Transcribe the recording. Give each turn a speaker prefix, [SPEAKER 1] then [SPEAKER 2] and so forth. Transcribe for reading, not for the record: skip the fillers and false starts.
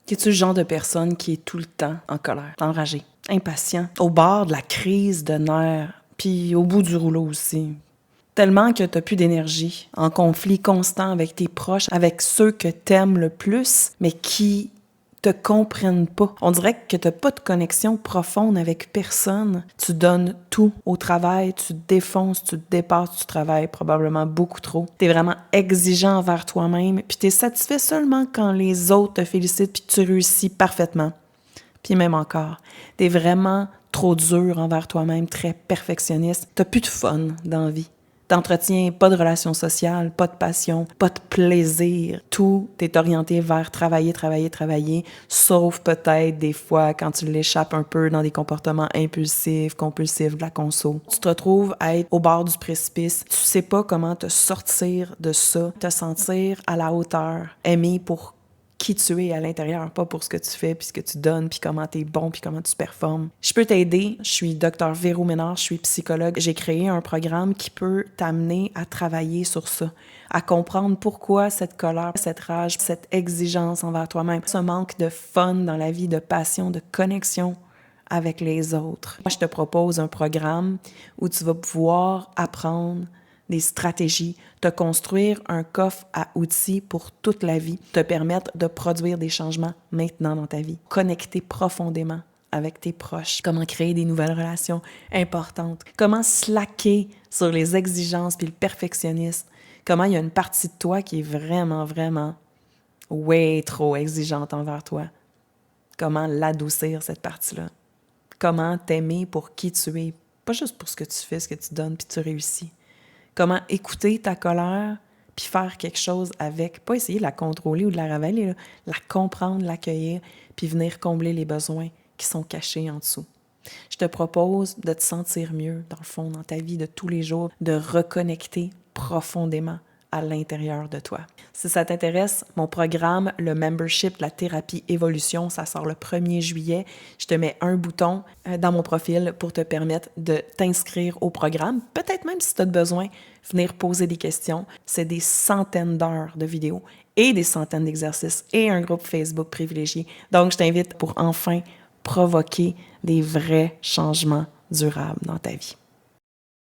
[SPEAKER 1] Es-tu le genre de personne qui est tout le temps en colère, enragée, impatient, au bord de la crise de nerfs, puis au bout du rouleau aussi? Tellement que t'as plus d'énergie, en conflit constant avec tes proches, avec ceux que t'aimes le plus, mais qui te comprennent pas. On dirait que t'as pas de connexion profonde avec personne. Tu donnes tout au travail, tu te défonces, tu te dépasses, tu travailles probablement beaucoup trop. T'es vraiment exigeant envers toi-même, puis t'es satisfait seulement quand les autres te félicitent puis tu réussis parfaitement. Puis même encore, t'es vraiment trop dur envers toi-même, très perfectionniste. T'as plus de fun dans la vie. T'entretiens pas de relations sociales, pas de passion, pas de plaisir. Tout est orienté vers travailler, travailler, travailler, sauf peut-être des fois quand tu l'échappes un peu dans des comportements impulsifs, compulsifs, de la conso. Tu te retrouves à être au bord du précipice. Tu sais pas comment te sortir de ça, te sentir à la hauteur, aimé pour qui tu es à l'intérieur, pas pour ce que tu fais, puis ce que tu donnes, puis comment tu es bon, puis comment tu performes. Je peux t'aider. Je suis Dr. Véro Ménard, je suis psychologue. J'ai créé un programme qui peut t'amener à travailler sur ça, à comprendre pourquoi cette colère, cette rage, cette exigence envers toi-même, ce manque de fun dans la vie, de passion, de connexion avec les autres. Moi, je te propose un programme où tu vas pouvoir apprendre des stratégies, te construire un coffre à outils pour toute la vie, te permettre de produire des changements maintenant dans ta vie, connecter profondément avec tes proches, comment créer des nouvelles relations importantes, comment slacker sur les exigences puis le perfectionnisme, comment il y a une partie de toi qui est vraiment, vraiment way trop exigeante envers toi, comment l'adoucir cette partie-là, comment t'aimer pour qui tu es, pas juste pour ce que tu fais, ce que tu donnes puis tu réussis. Comment écouter ta colère, puis faire quelque chose avec, pas essayer de la contrôler ou de la ravaler, là, la comprendre, l'accueillir, puis venir combler les besoins qui sont cachés en dessous. Je te propose de te sentir mieux, dans le fond, dans ta vie de tous les jours, de reconnecter profondément à l'intérieur de toi. Si ça t'intéresse, mon programme, le membership de la thérapie évolution, ça sort le 1er juillet. Je te mets un bouton dans mon profil pour te permettre de t'inscrire au programme. Peut-être même si tu as besoin, venir poser des questions. C'est des centaines d'heures de vidéos et des centaines d'exercices et un groupe Facebook privilégié. Donc, je t'invite pour enfin provoquer des vrais changements durables dans ta vie.